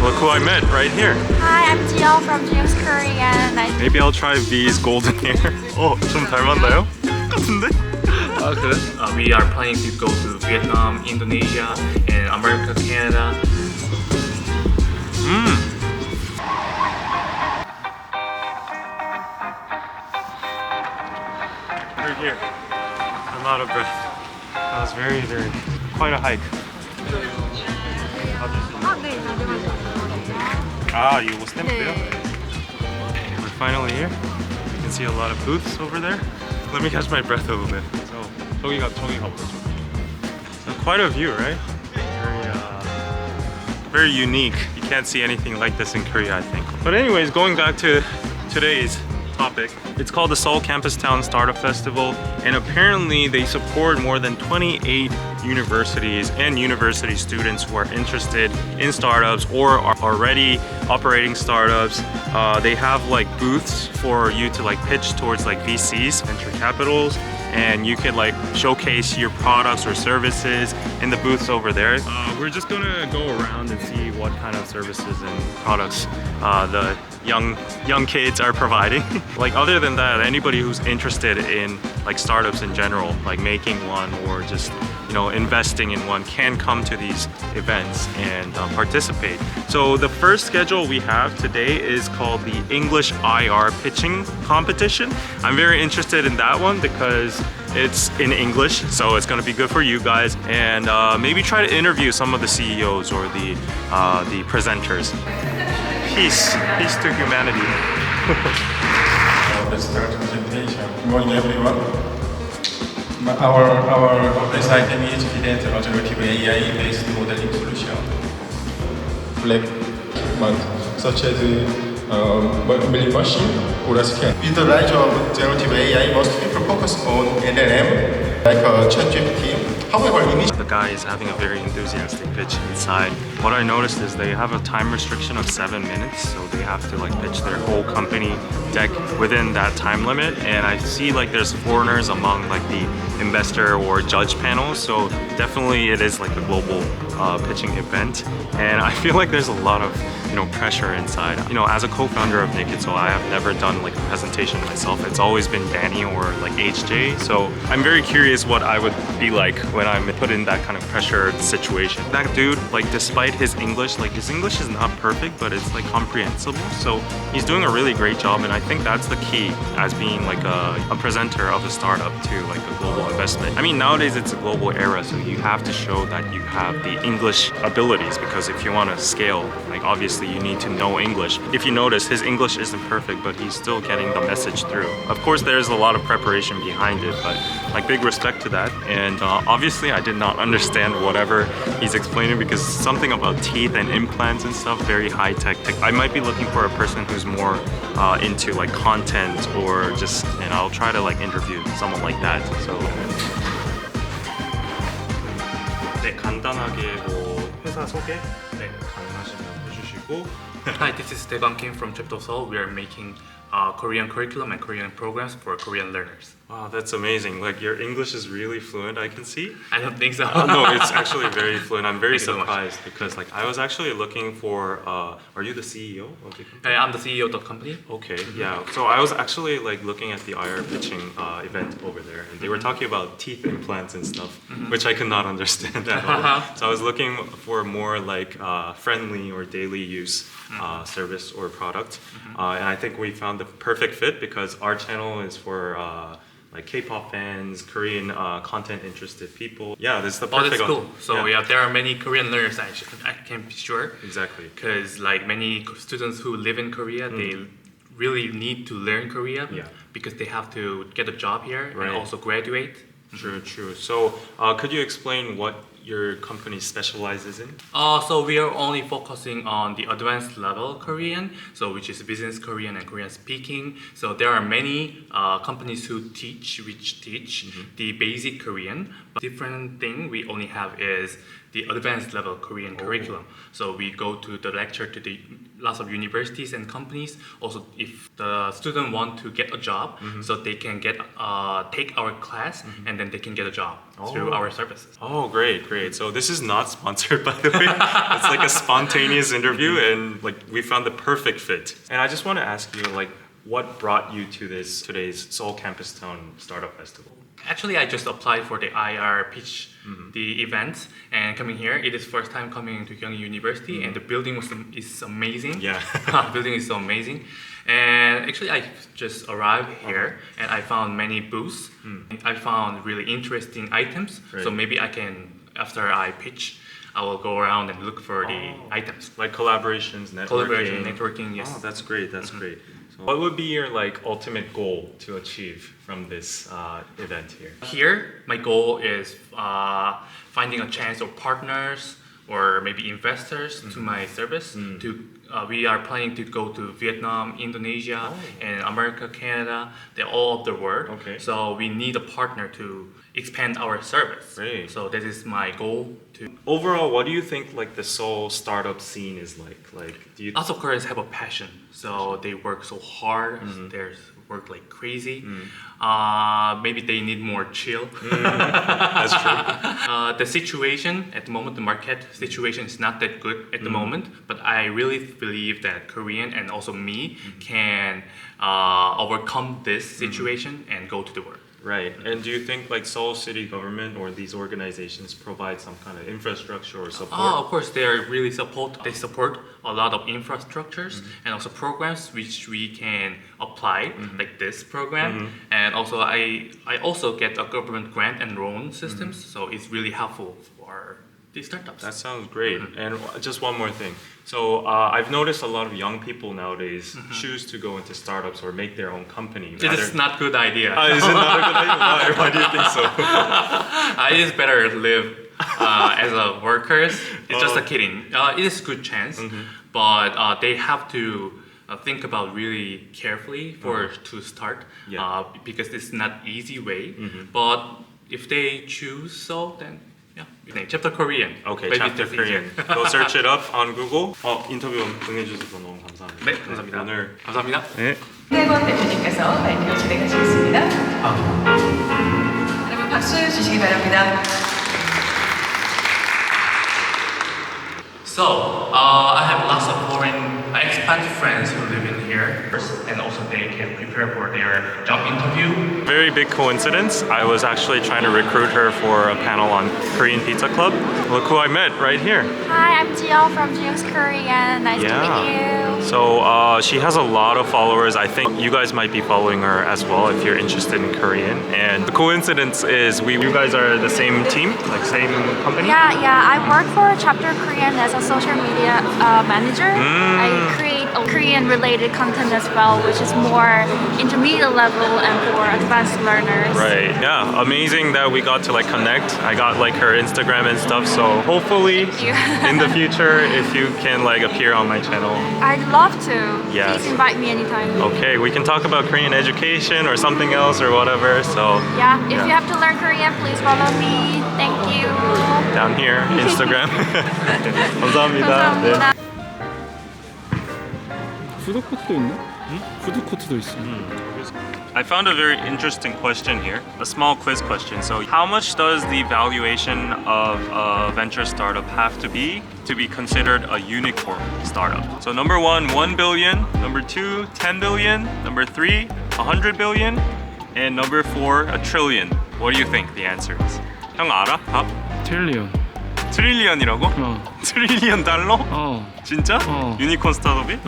Look who I met right here. Hi, I'm Jill from James Korean. Maybe I'll try V's golden hair. 좀 닮았나요? 같은데? 그래? We are planning to go to Vietnam, Indonesia, and America, Canada. Right here. I'm out of breath. That was very quite a hike. 이거 스탬프요? We're finally here. You can see a lot of booths over there. Let me catch my breath a little bit. So, 저기 가보죠. Quite a view, right? Very unique. You can't see anything like this in Korea, I think. But anyways, going back to today's topic. It's called the Seoul Campus Town Startup Festival, and apparently they support more than 28 universities and university students who are interested in startups or are already operating startups. They have like booths for you to like pitch towards like VCs, venture capitals, and you can like showcase your products or services in the booths over there. We're just gonna go around and see what kind of services and products the young kids are providing. Like other than that, anybody who's interested in like startups in general, like making one or just investing in one, can come to these events and participate. So the first schedule we have today is called the English IR pitching competition. I'm very interested in that one because it's in English, so it's going to be good for you guys, and maybe try to interview some of the CEOs or the presenters. Peace to humanity. Let's start the presentation. Good morning, everyone. Our first item is Fident generative AI-based modeling solution. Such as milling machine or a scan. With the rise of generative AI, most people focus on LLM, like ChatGPT. However, the guy is having a very enthusiastic pitch inside. What I noticed is they have a time restriction of 7 minutes, so they have to like pitch their whole company deck within that time limit. And I see like there's foreigners among like the investor or judge panels, so definitely it is like a global pitching event. And I feel like there's a lot of pressure inside. As a co-founder of Naked Soul, I have never done like a presentation myself. It's always been Danny or like HJ. So I'm very curious what I would be like when I'm put in that kind of pressured situation. That dude, like despite his English is not perfect, but it's like comprehensible. So he's doing a really great job, and I think that's the key as being like a presenter of a startup to like a global investment. I mean, nowadays it's a global era, so you have to show that you have the English abilities, because if you want to scale, like obviously you need to know English. If you notice, his English isn't perfect, but he's still getting the message through. Of course, there's a lot of preparation behind it, but like big respect to that. And obviously I did not understand whatever he's explaining, because something about teeth and implants and stuff, very high tech. I might be looking for a person who's more into like content, or just, I'll try to like interview someone like that. So 네, 간단하게 뭐 회사 소개 가능하시면 해주시고. Hi, this is Daeban Kim from TriptoSoul. We are making Korean curriculum and Korean programs for Korean learners. Wow, that's amazing. Like your English is really fluent, I can see. I don't think so. No, it's actually very fluent. I'm very Thank you so surprised because like I was actually looking for, are you the CEO of the company? I'm the CEO of the company. Okay, yeah. So I was actually like looking at the IR pitching event over there, and they were talking about teeth implants and stuff, which I could not understand at all. So I was looking for more like friendly or daily use service or product, and I think we found the perfect fit, because our channel is for like K-pop fans, Korean content interested people. Yeah, this is the perfect. Oh, that's cool. So yeah, there are many Korean learners. I can be sure. Exactly. Because like many students who live in Korea, they really need to learn Korea, because they have to get a job here and also graduate. True. So could you explain what your company specializes in? So we are only focusing on the advanced level Korean, so which is business Korean and Korean speaking. So there are many companies who teach the basic Korean. But different thing we only have is the advanced level Korean curriculum. So we go to the lots of universities and companies. Also, if the student want to get a job, so they can get take our class and then they can get a job through our services. Oh, great, great. So this is not sponsored, by the way. It's like a spontaneous interview, and like we found the perfect fit. And I just want to ask you, like, what brought you to today's Seoul Campus Town Startup Festival? Actually, I just applied for the IR pitch, the event, and coming here, it is first time coming to Gyeonggi University, and the building is amazing. Yeah. Building is so amazing. And actually, I just arrived here, and I found many booths. I found really interesting items. Right. So maybe I can, after I pitch, I will go around and look for the items. Like collaborations, networking. Collaboration, networking, yes. Oh, that's great. That's great. So what would be your like ultimate goal to achieve from this event here? Here, my goal is finding a chance of partners or maybe investors to my service. We are planning to go to Vietnam, Indonesia, and America, Canada, all of the world. Okay. So we need a partner to expand our service. Great. So that is my goal. Overall, what do you think like the Seoul startup scene is like? Like, do you? Lots of Koreans have a passion, so they work so hard. They work like crazy. Maybe they need more chill. That's true. The situation at the moment, the market situation is not that good at the moment. But I really believe that Korean and also me can overcome this situation and go to the world. Right. And do you think like Seoul city government or these organizations provide some kind of infrastructure or support? Oh, of course, they are really They support a lot of infrastructures and also programs which we can apply, like this program. And also, I also get a government grant and loan systems, so it's really helpful for these startups. That sounds great. And just one more thing. So I've noticed a lot of young people nowadays choose to go into startups or make their own company. It is not a good idea. Is it not a good idea? Why do you think so? It is better to live as a workers. It's just a kidding. It is a good chance, but they have to think about really carefully to start because it's not easy way. But if they choose so, then 네, Chapter Korean. Okay, Maybe Chapter it's Korean. Go search it up on Google. 인터뷰 응해주셔서 너무 감사합니다. 네, 감사합니다. 오늘 감사합니다. 네. 최건 대표님께서 발표 진행하시겠습니다. 여러분 박수 주시기 바랍니다. So, I have lots of foreign expat friends who live in here, and also they can prepare for their job interview. Very big coincidence. I was actually trying to recruit her for a panel on Korean Pizza Club. Look who I met right here. Hi, I'm Jill from Jiyo's Korean. Nice to meet you. So she has a lot of followers. I think you guys might be following her as well if you're interested in Korean. And the coincidence is you guys are the same team, like same company? Yeah. I work for Chapter Korean as a social media manager. I create Korean-related content as well, which is more intermediate level and for advanced learners. Right. Yeah. Amazing that we got to like connect. I got like her Instagram and stuff. So hopefully in the future, if you can like appear on my channel. I'd love to. Yes. Please invite me anytime. Okay, we can talk about Korean education or something else or whatever. So Yeah, if you have to learn Korean, please follow me. Thank you. down here, Instagram. 감사합니다. 네. 감사합니다. 푸드코트도 있네? 푸드코트도 있어. I found a very interesting question here, a small quiz question. So how much does the valuation of a venture startup have to be considered a unicorn startup? So number 1, 1 billion, number 2, 10 billion, number 3, 100 billion, and number 4, a trillion. What do you think the answer is? 형 알아? 답? 트릴리언. 트릴리언이라고? 트릴리언 달러? 진짜? 유니콘 스타트업이?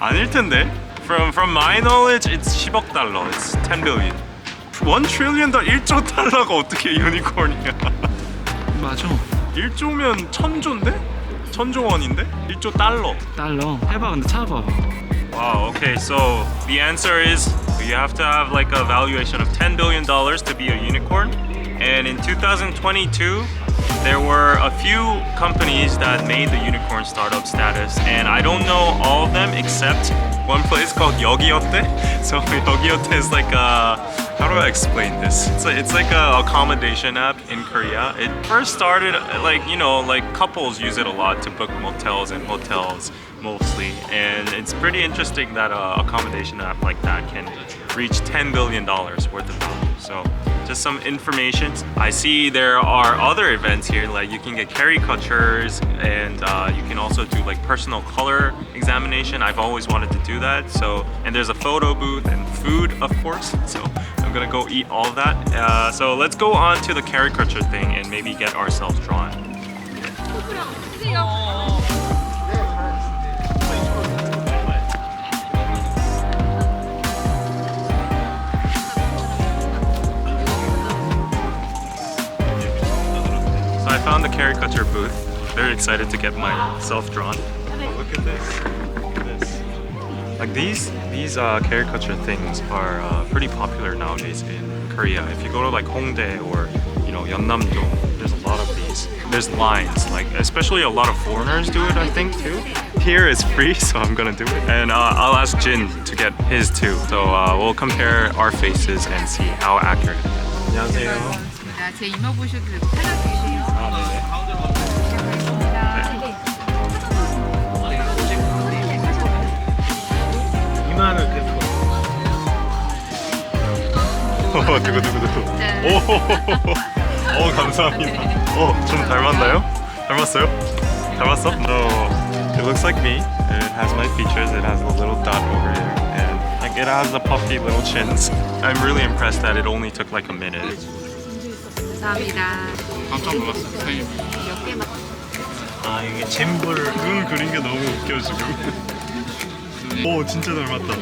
아닐 텐데. From my knowledge, it's 10억 달러. It's 10 billion. 1 trillion 달러, 1조 달러가 어떻게 유니콘이야? 맞아. 1조면 1000조인데? 1000조 원인데? 1조 달러. 달러. 해봐, 근데 찾아봐. Wow, okay, so the answer is you have to have like a valuation of $10 billion to be a unicorn. And in 2022, there were a few companies that made the unicorn startup status, and I don't know all of them except one place called 여기어때. So 여기어때 is like a, how do I explain this? It's like a accommodation app in Korea. It first started like, you know, like couples use it a lot to book motels and hotels mostly. actually, and it's pretty interesting that accommodation app like that can reach $10 billion worth of value. So just some information. I see there are other events here, like you can get caricatures and you can also do like personal color examination. I've always wanted to do that. So, and there's a photo booth and food, of course. So I'm gonna go eat all of that. So let's go on to the caricature thing and maybe get ourselves drawn. So I found the caricature booth. Very excited to get myself drawn. Oh, look at this. Look at this. Like these caricature things are pretty popular nowadays in Korea. If you go to like Hongdae or Yeonnam-dong, there's a lot of these. There's lines, like especially a lot of foreigners do it, I think too. Here is free, so I'm gonna do it. And I'll ask Jin to get his too. So we'll compare our faces and see how accurate it is. 안녕하세요. 제 이마 보셔도 되고 편하게 아, 네네. 이마는 계속. 두구두구두구. 오, 감사합니다. 좀 닮았나요? 닮았어요? 닮았어? No. It looks like me. It has my features. It has a little dot over here, and like it has the puffy little chins. I'm really impressed that it only took like a minute. 감사합니다. 깜짝 놀랐어요. 사장님. 몇 개만. 아, 이게 잼벌 눈 그린 게 너무 웃겨 지금. 오, 진짜 닮았다.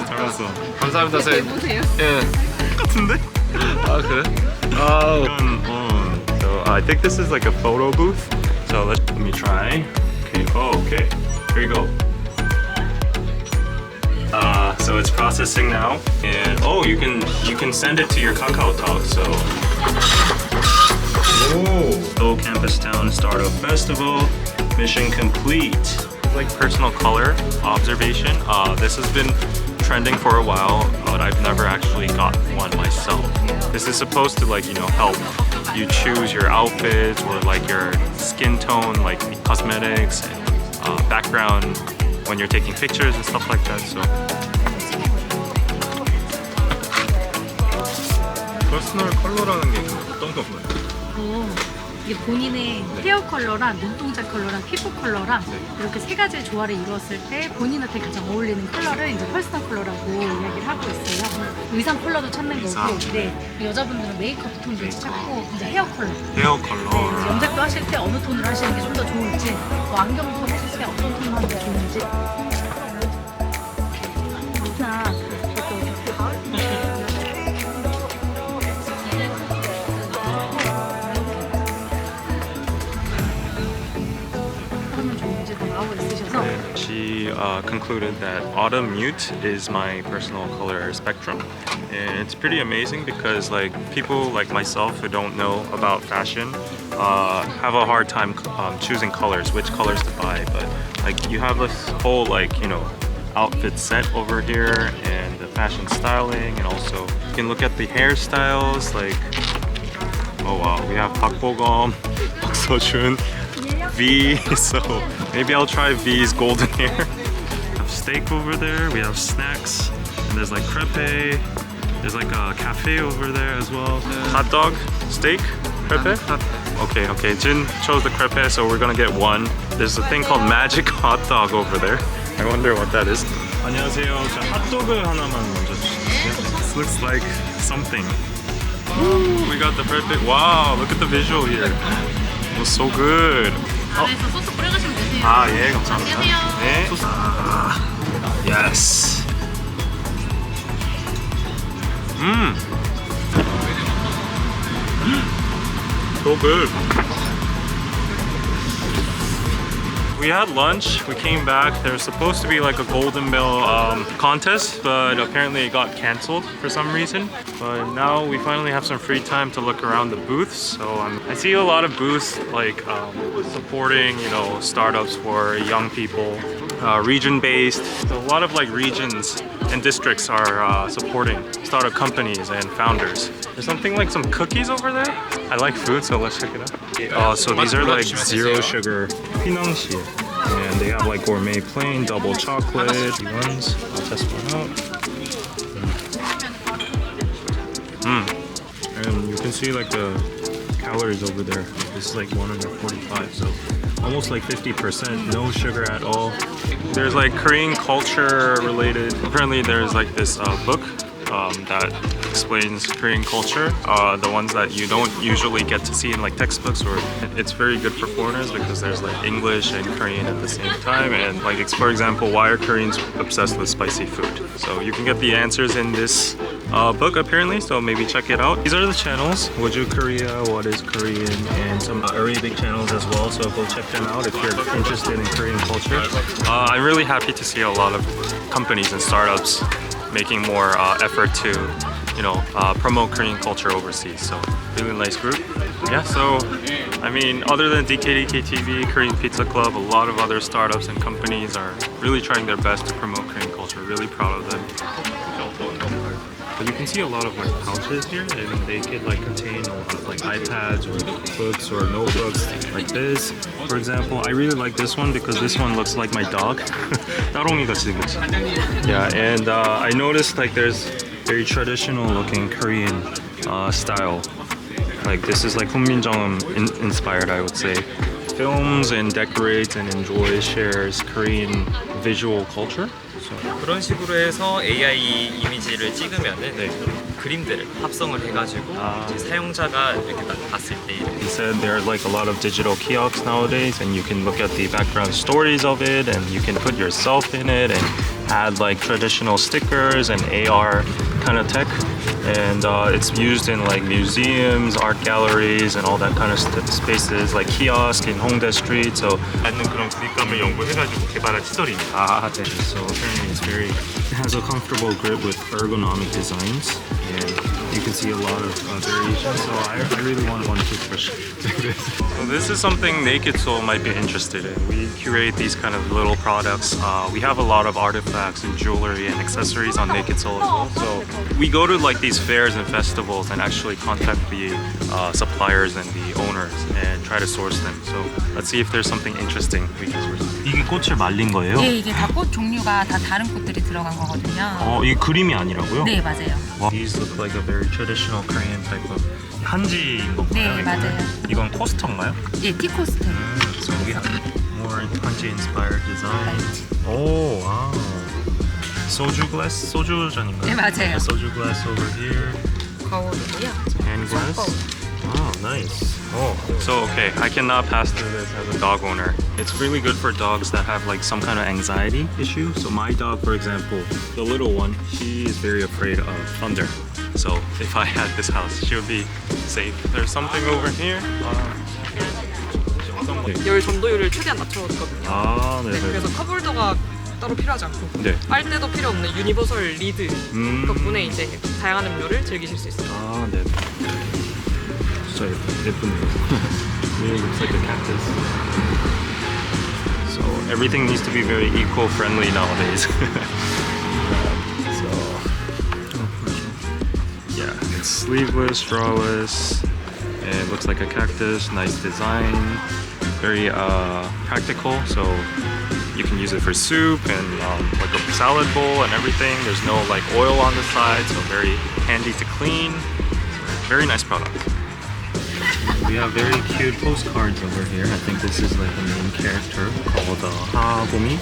닮았어. 감사합니다, 선생님. 보세요. 예. 똑같은데? 아 그래? 아우. So I think this is like a photo booth. So let me try. Okay. Oh, okay. Here you go. So it's processing now, and oh, you can send it to your KakaoTalk. So, Seoul Campus Town Startup Festival, mission complete. Like personal color observation. This has been trending for a while, but I've never actually got one myself. This is supposed to help you choose your outfits or like your skin tone, like cosmetics and background when you're taking pictures and stuff like that. So. 퍼스널 컬러라는 게 어떤 건가요? 이게 본인의 헤어 컬러랑 눈동자 컬러랑 피부 컬러랑 이렇게 세 가지의 조화를 이루었을 때 본인한테 가장 어울리는 컬러를 이제 퍼스널 컬러라고 이야기를 하고 있어요. 의상 컬러도 찾는 거고, 네. 여자분들은 메이크업 톤도 찾고 이제 헤어 컬러. 헤어 컬러. 네, 염색도 하실 때 어느 톤으로 하시는 게 좀 더 좋을지, 뭐 안경도 하실 때 어떤 톤으로 하는 게 좋은지. She concluded that Autumn Mute is my personal color spectrum, and it's pretty amazing because like people like myself who don't know about fashion have a hard time choosing colors, which colors to buy. But like you have this whole outfit set over here and the fashion styling, and also you can look at the hairstyles. Like, oh wow, we have Park Bo-gum, Park Seo-joon, V, so maybe I'll try V's golden hair. We have steak over there, we have snacks, and there's like crepe, there's like a cafe over there as well. Hot dog, steak, crepe? Okay, Jin chose the crepe, so we're gonna get one. There's a thing called magic hot dog over there. I wonder what that is. 안녕하세요. 저 핫도그 하나만 먼저 주시겠어요? This looks like something. Ooh, we got the perfect. Wow, look at the visual here. It was so good. 안에서 소스 뿌려가시면 되세요. 아, 예, 감사합니다. 안녕하세요. 네. Yes. So good. We had lunch, we came back. There was supposed to be like a Golden Bell contest, but apparently it got canceled for some reason. But now we finally have some free time to look around the booths. So I see a lot of booths like supporting, startups for young people. region-based. So a lot of like regions and districts are supporting startup companies and founders. There's something like some cookies over there. I like food, so let's check it out. So these are like zero sugar pinangxie, and they have like gourmet plain, double chocolate ones. I'll test one out. And you can see like the calories over there. This is like 145, so almost like 50%, no sugar at all. There's like Korean culture related. Apparently there's like this book that explains Korean culture, the ones that you don't usually get to see in like textbooks, or it's very good for foreigners because there's like English and Korean at the same time. And like, for example, why are Koreans obsessed with spicy food? So you can get the answers in this book apparently, so maybe check it out. These are the channels: Woju Korea, What is Korean, and some Arabic channels as well, so go check them out if you're interested in Korean culture. I'm really happy to see a lot of companies and startups making more effort to, you know, promote Korean culture overseas. So really nice group. Yeah, so I mean, other than DKDKTV, Korean Pizza Club, a lot of other startups and companies are really trying their best to promote Korean culture. Really proud of them. But you can see a lot of like pouches here, and they could like contain a lot of like iPads or books or notebooks like this. For example, I really like this one because this one looks like my dog. Yeah, and I noticed like there's very traditional looking Korean style. Like this is like Hunminjeong inspired, I would say. Films and decorates and enjoys, shares Korean visual culture. 그런 식으로 해서 AI 이미지를 찍으면은 그림들을 합성을 해가지고 이제 사용자가 이렇게 딱 봤을 때 He said there are like a lot of digital kiosks nowadays, and you can look at the background stories of it, and you can put yourself in it and add like traditional stickers and AR kind of tech. And it's used in like museums, art galleries, and all that kind of spaces, like kiosk in Hongdae Street. So 받는 그런 그립감을 연구해가지고 개발한 시설입니다. So apparently it has a comfortable grip with ergonomic designs, and you can see a lot of variations. So I really want one to push. So this is something Naked Soul might be interested in. We curate these kind of little products. We have a lot of artifacts and jewelry and accessories on Naked Soul as well. So we go to like these fairs and festivals and actually contact the suppliers and the owners and try to source them. So let's see if there's something interesting we can source. 이게 꽃을 말린 거예요? 네, 이게 다 꽃 종류가 다 다른 꽃들이 들어간 거거든요. 이게 그림이 아니라고요? 네, 맞아요. These look like a very traditional Korean type of. 한지인 건가요? 네, 맞아요. 이건 코스터인가요? 예, 티코스터. So we have more Hanji inspired design. Oh wow. Soju glass, soju 잔인가요? 네, 맞아요. Soju glass over here. 거울이고요. Hand glass. Oh, nice. Oh, so okay, I cannot pass through this as a dog owner. It's really good for dogs that have like some kind of anxiety issue. So my dog, for example, the little one, she is very afraid of thunder. So if I had this house, she would be safe. There's something over here. 열 전도율을 최대한 낮춰줬거든요. 아, 네, 그래서 컵홀더가 따로 빨대도 필요하지 않고 네. 빨대도 필요 없는 유니버설 리드 덕분에 이제 다양한 음료를 즐기실 수 있어요. 아, 네. 진짜 예쁘네요. Really looks like a cactus. So everything needs to be very eco-friendly nowadays. So yeah, it's sleeveless, strawless, and it looks like a cactus. Nice design, very practical. So you can use it for soup and like a salad bowl and everything. There's no like oil on the side, so very handy to clean. Very nice product. We have very cute postcards over here. I think this is like the main character called Hagumi.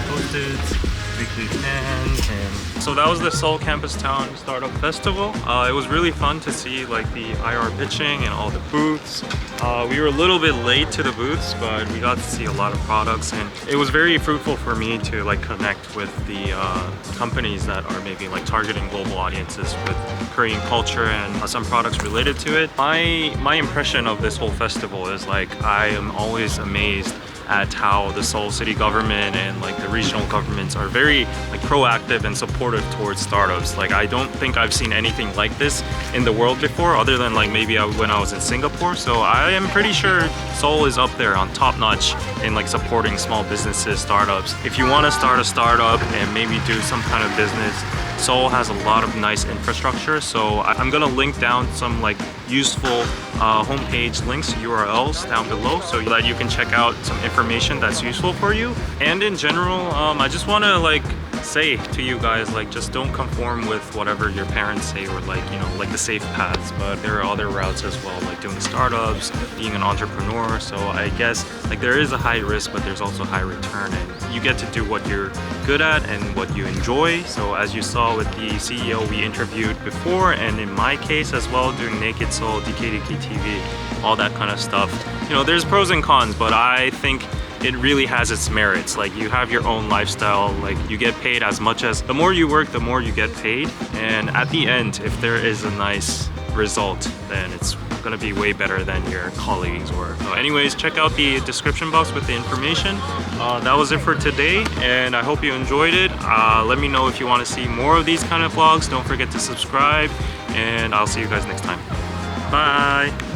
Post-its, weekly cans, and so that was the Seoul Campus Town Startup Festival. It was really fun to see like the IR pitching and all the booths. We were a little bit late to the booths, but we got to see a lot of products, and it was very fruitful for me to like connect with the companies that are maybe like targeting global audiences with Korean culture and some products related to it. My impression of this whole festival is like I am always amazed at how the Seoul city government and like the regional governments are very like proactive and supportive towards startups. Like I don't think I've seen anything like this in the world before, other than like maybe when I was in Singapore. So I am pretty sure Seoul is up there on top notch in like supporting small businesses, startups. If you want to start a startup and maybe do some kind of business, Seoul has a lot of nice infrastructure. So I'm gonna link down some like useful homepage links, URLs down below, so that you can check out some information that's useful for you. And in general, I just want to like say to you guys, like just don't conform with whatever your parents say, or like, you know, like the safe paths, but there are other routes as well, like doing startups, being an entrepreneur. So I guess like there is a high risk, but there's also high return, and you get to do what you're good at and what you enjoy. So as you saw with the CEO we interviewed before, and in my case as well, doing Naked Soul, DKDKTV, all that kind of stuff, you know, there's pros and cons, but I think it really has its merits. Like you have your own lifestyle, like you get paid as much as, the more you work, the more you get paid. And at the end, if there is a nice result, then it's gonna be way better than your colleagues work. So anyways, check out the description box with the information. That was it for today, and I hope you enjoyed it. Let me know if you want to see more of these kind of vlogs. Don't forget to subscribe, and I'll see you guys next time. Bye.